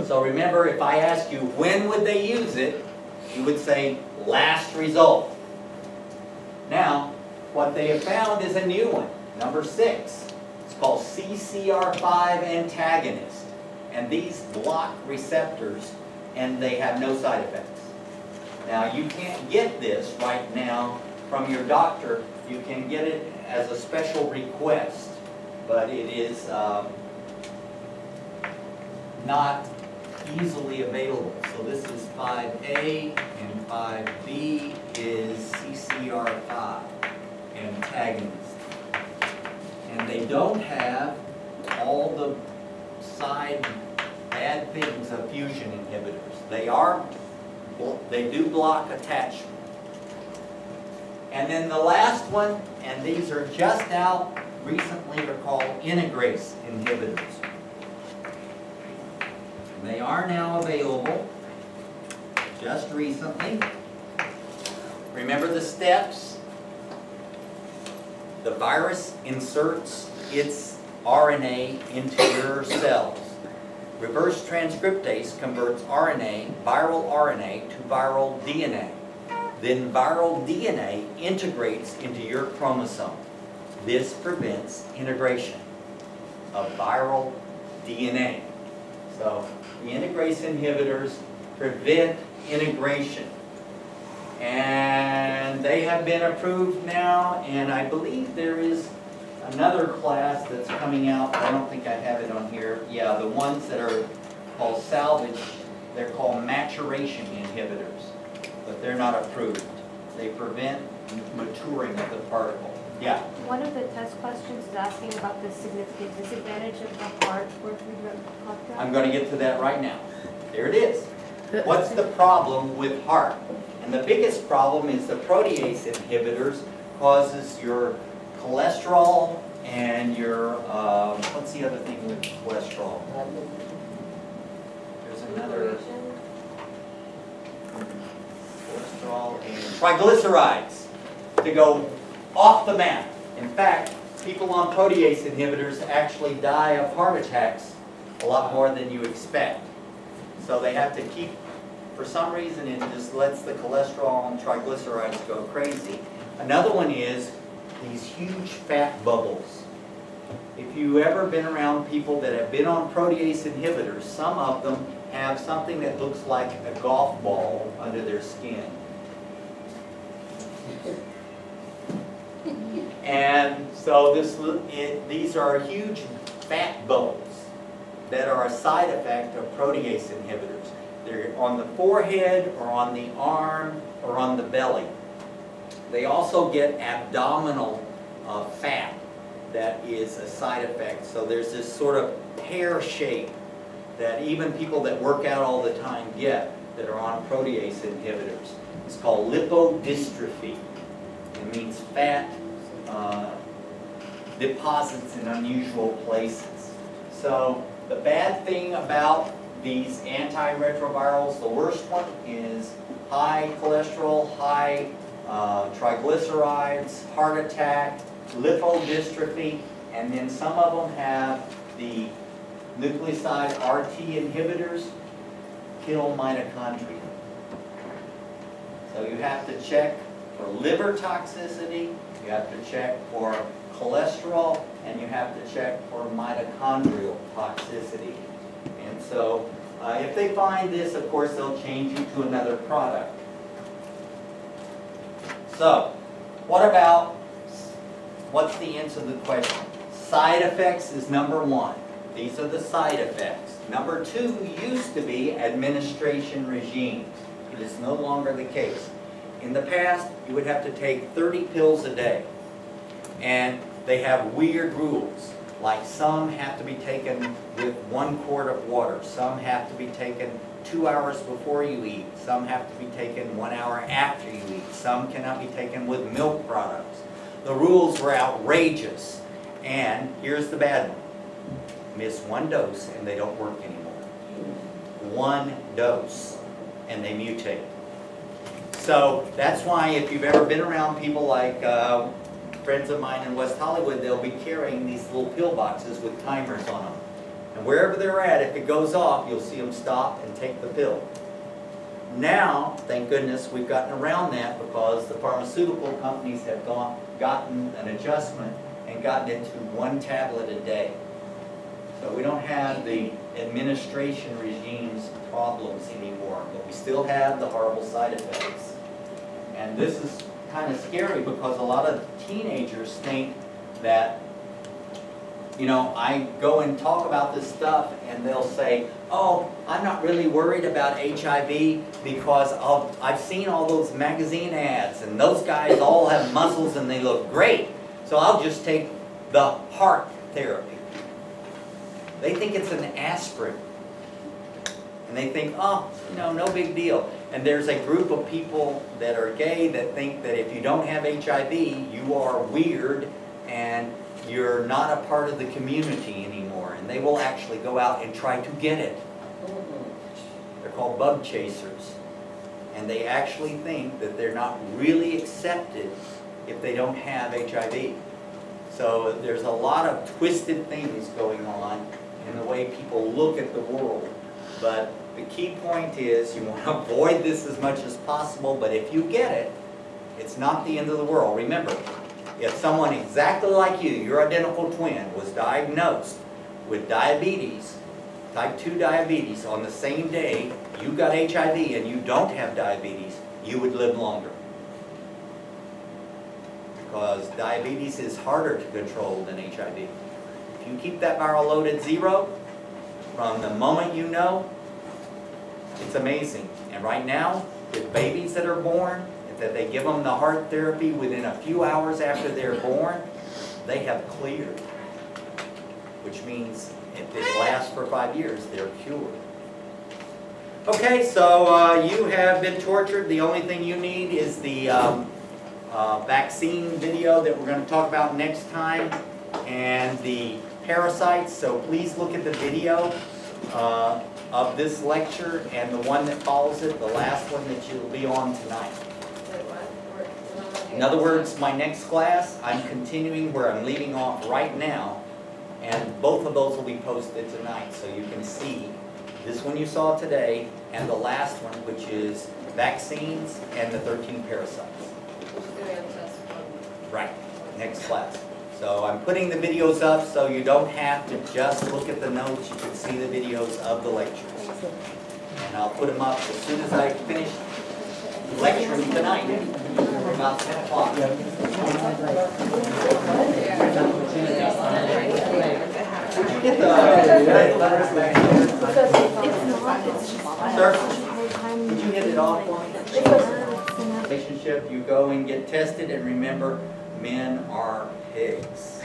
So remember, if I ask you when would they use it, you would say last result. Now, what they have found is a new one, number 6. It's called CCR5 antagonist. And these block receptors, and they have no side effects. Now, you can't get this right now from your doctor. You can get it as a special request, but it is not easily available. So this is 5A, and 5B is CCR5 antagonist. And they don't have all the side bad things of fusion inhibitors. They do block attachment. And then the last one, and these are just out recently, are called integrase inhibitors. And they are now available just recently. Remember the steps? The virus inserts its RNA into your cells. Reverse transcriptase converts RNA, viral RNA, to viral DNA. Then viral DNA integrates into your chromosome. This prevents integration of viral DNA. So the integrase inhibitors prevent integration. And they have been approved now, and I believe there is another class that's coming out. I don't think I have it on here. Yeah, the ones that are called salvage, they're called maturation inhibitors, but they're not approved. They prevent maturing of the particle. Yeah? One of the test questions is asking about the significant disadvantage of the HARRT or 3-drug cocktail. I'm going to get to that right now. There it is. What's the problem with HARRT? And the biggest problem is the protease inhibitors causes your cholesterol and your, what's the other thing with cholesterol? There's another, cholesterol and triglycerides to go off the map. In fact, people on protease inhibitors actually die of heart attacks a lot more than you expect. So they have to keep, for some reason, it just lets the cholesterol and triglycerides go crazy. Another one is these huge fat bubbles. If you've ever been around people that have been on protease inhibitors, some of them have something that looks like a golf ball under their skin. And so these are huge fat bubbles that are a side effect of protease inhibitors. They're on the forehead or on the arm or on the belly. They also get abdominal fat that is a side effect. So there's this sort of pear shape that even people that work out all the time get that are on protease inhibitors. It's called lipodystrophy. It means fat deposits in unusual places. So the bad thing about these antiretrovirals, the worst one is high cholesterol, high triglycerides, heart attack, lipodystrophy, and then some of them have the nucleoside RT inhibitors kill mitochondria. So you have to check for liver toxicity, you have to check for cholesterol, and you have to check for mitochondrial toxicity. And so if they find this, of course, they'll change you to another product. So what's the answer to the question? Side effects is number one. These are the side effects. Number two used to be administration regimes. It is no longer the case. In the past, you would have to take 30 pills a day. And they have weird rules. Like some have to be taken with 1 quart of water. Some have to be taken 2 hours before you eat. Some have to be taken 1 hour after you eat. Some cannot be taken with milk products. The rules were outrageous. And here's the bad one. Miss 1 dose and they don't work anymore. 1 dose and they mutate. So that's why if you've ever been around people like friends of mine in West Hollywood, they'll be carrying these little pill boxes with timers on them. And wherever they're at, if it goes off, you'll see them stop and take the pill. Now, thank goodness, we've gotten around that because the pharmaceutical companies have gotten an adjustment and gotten it to 1 tablet a day. So we don't have the administration regimes problems anymore, but we still have the horrible side effects. And this is kind of scary because a lot of teenagers think that, you know, I go and talk about this stuff and they'll say, oh, I'm not really worried about HIV because I've seen all those magazine ads and those guys all have muscles and they look great. So I'll just take the HARRT therapy. They think it's an aspirin. And they think, oh, you know, no big deal. And there's a group of people that are gay that think that if you don't have HIV, you are weird and you're not a part of the community anymore. And they will actually go out and try to get it. They're called bug chasers. And they actually think that they're not really accepted if they don't have HIV. So there's a lot of twisted things going on in the way people look at the world. But the key point is you want to avoid this as much as possible, but if you get it, it's not the end of the world. Remember, if someone exactly like you, your identical twin, was diagnosed with diabetes, type 2 diabetes, on the same day you got HIV and you don't have diabetes, you would live longer. Because diabetes is harder to control than HIV. If you keep that viral load at 0, from the moment you know, it's amazing. And right now, with babies that are born, if they give them the HARRT therapy within a few hours after they're born, they have cleared. Which means if it lasts for 5 years, they're cured. Okay, so you have been tortured. The only thing you need is the vaccine video that we're going to talk about next time, and the parasites. So please look at the video of this lecture and the one that follows it, the last one that you'll be on tonight. Wait, what? We're not on In other words, my next class, I'm continuing where I'm leaving off right now, and both of those will be posted tonight, so you can see this one you saw today, and the last one, which is vaccines and the 13 parasites. Right, next class. So I'm putting the videos up so you don't have to just look at the notes, you can see the videos of the lectures. And I'll put them up as soon as I finish lecturing tonight, about 10 o'clock. It's Get the letters back here. not, it's just. Sir, could you hit it off for me? Relationship, you go and get tested, and remember, men are pigs.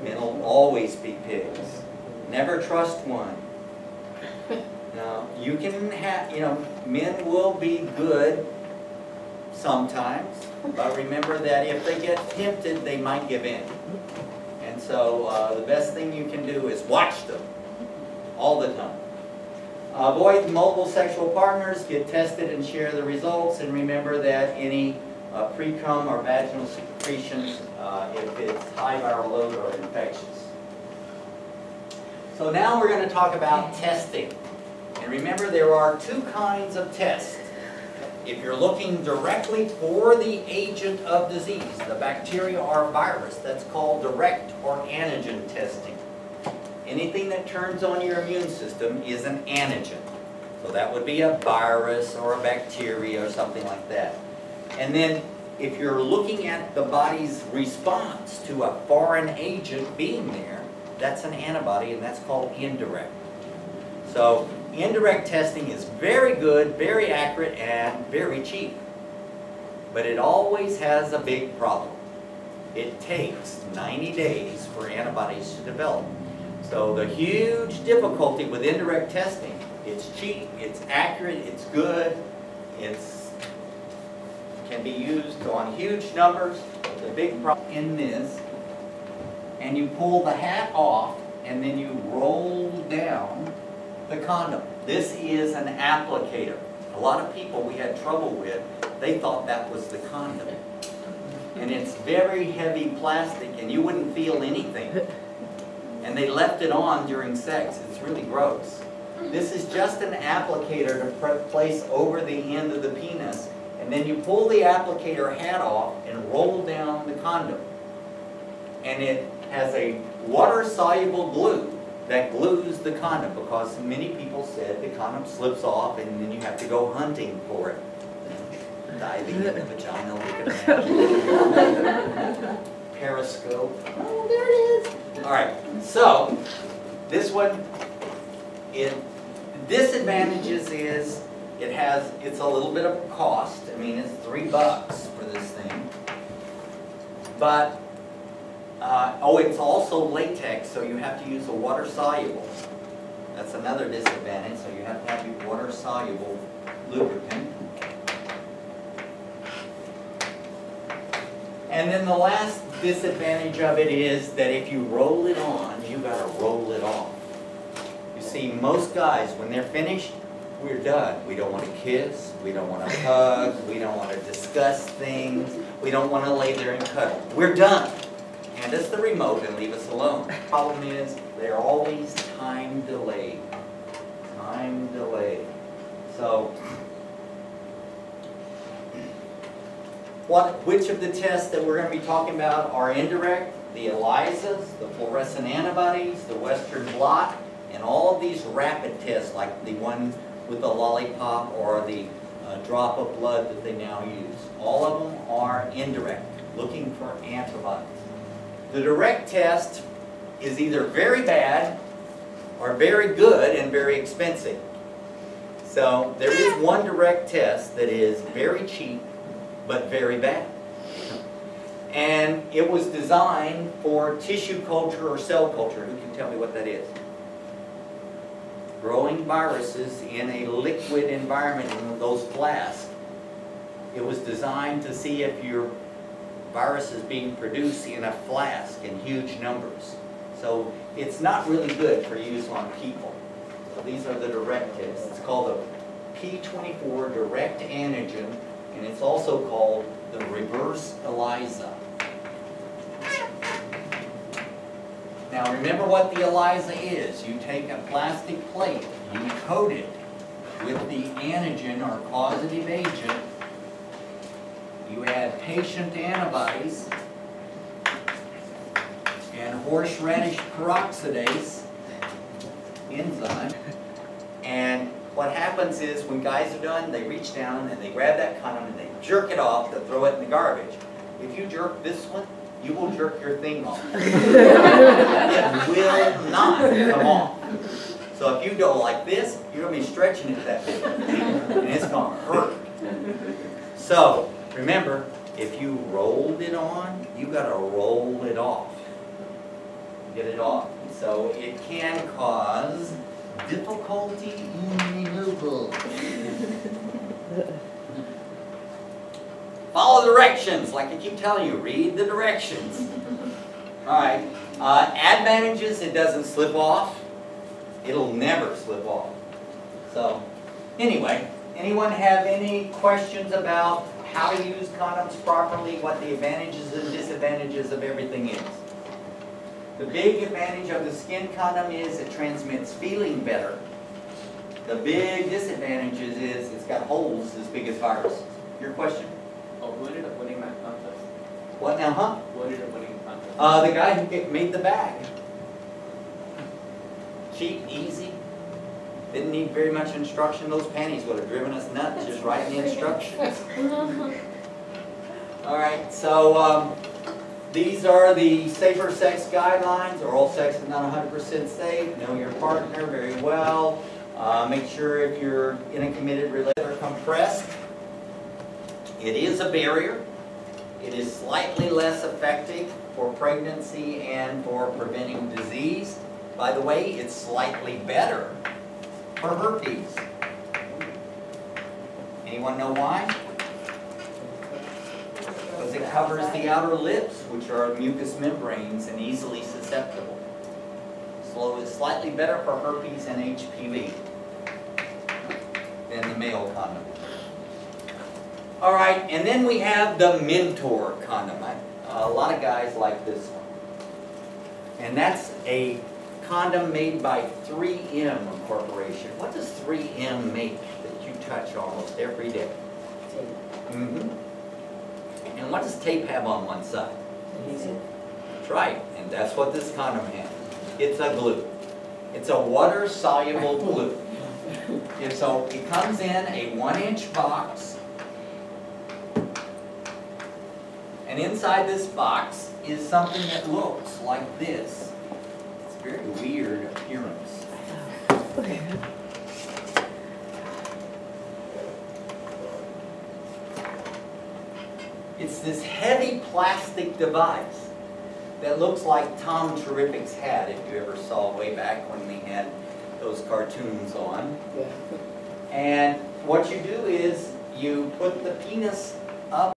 Men will always be pigs. Never trust one. Now, you can have, men will be good sometimes, but remember that if they get tempted, they might give in. And so the best thing you can do is watch them all the time. Avoid multiple sexual partners, get tested and share the results, and remember that any pre-cum or vaginal secretions, if it's high viral load, are infectious. So now we're going to talk about testing. And remember, there are two kinds of tests. If you're looking directly for the agent of disease, the bacteria or virus, that's called direct or antigen testing. Anything that turns on your immune system is an antigen. So that would be a virus or a bacteria or something like that. And then if you're looking at the body's response to a foreign agent being there, that's an antibody, and that's called indirect. So indirect testing is very good, very accurate, and very cheap. But it always has a big problem. It takes 90 days for antibodies to develop. So the huge difficulty with indirect testing, it's cheap, it's accurate, it's good, can be used on huge numbers. The big problem in this, and you pull the hat off, and then you roll down the condom. This is an applicator. A lot of people we had trouble with, they thought that was the condom. And it's very heavy plastic, and you wouldn't feel anything. And they left it on during sex. It's really gross. This is just an applicator to place over the end of the penis, and then you pull the applicator hat off and roll down the condom. And it has a water-soluble glue that glues the condom, because many people said the condom slips off and then you have to go hunting for it. Diving in the vagina, looking at periscope. Oh, there it is. All right, so this one, the disadvantages is it's a little bit of cost. I mean, it's $3 for this thing. But it's also latex, so you have to use a water-soluble. That's another disadvantage, so you have to have your water-soluble lubricant. And then the last disadvantage of it is that if you roll it on, you got to roll it off. You see, most guys, when they're finished, we're done. We don't want to kiss, we don't want to hug, we don't want to discuss things, we don't want to lay there and cuddle. We're done. Hand us the remote and leave us alone. Problem is, they're always time delayed. Time delayed. So, which of the tests that we're going to be talking about are indirect? The ELISAs, the fluorescent antibodies, the Western blot, and all of these rapid tests, like the one with the lollipop or the drop of blood that they now use. All of them are indirect, looking for antibodies. The direct test is either very bad or very good and very expensive. So there is one direct test that is very cheap but very bad. And it was designed for tissue culture or cell culture. Who can tell me what that is? Growing viruses in a liquid environment in those flasks. It was designed to see if your virus is being produced in a flask in huge numbers. So it's not really good for use on people. So these are the direct tests. It's called a P24 direct antigen, and it's also called the reverse ELISA. Now remember what the ELISA is. You take a plastic plate, you coat it with the antigen or causative agent, you add patient antibodies and horseradish peroxidase enzyme, and what happens is when guys are done, they reach down and they grab that condom and they jerk it off to throw it in the garbage. If you jerk this one, you will jerk your thing off. It will not come off. So if you go like this, you're going to be stretching it that big. And it's going to hurt. So remember, if you rolled it on, you got to roll it off. Get it off. So it can cause difficulty in removal. Follow directions, like I keep telling you, read the directions. Alright, advantages, it doesn't slip off. It'll never slip off. So, anyway, anyone have any questions about how to use condoms properly, what the advantages and disadvantages of everything is? The big advantage of the skin condom is it transmits feeling better. The big disadvantage is it's got holes as big as viruses. Your question? Oh, who ended up winning that contest? What now, huh? Who ended up winning the contest? The guy who made the bag. Cheap, easy. Didn't need very much instruction. Those panties would have driven us nuts just writing the instructions. Alright, so these are the safer sex guidelines. Oral sex is not 100% safe. Know your partner very well. Make sure if you're in a committed relationship or compressed. It is a barrier. It is slightly less effective for pregnancy and for preventing disease. By the way, it's slightly better for herpes. Anyone know why? Because it covers the outer lips, which are mucous membranes and easily susceptible. So it's slightly better for herpes and HPV than the male condom. All right, and then we have the Mentor condom. A lot of guys like this one. And that's a condom made by 3M Corporation. What does 3M make that you touch almost every day? Mm-hmm. And what does tape have on one side? That's right, and that's what this condom has. It's a glue. It's a water-soluble glue. And so it comes in a 1-inch box. And inside this box is something that looks like this. It's a very weird appearance. It's this heavy plastic device that looks like Tom Terrific's hat, if you ever saw way back when we had those cartoons on. Yeah. And what you do is you put the penis up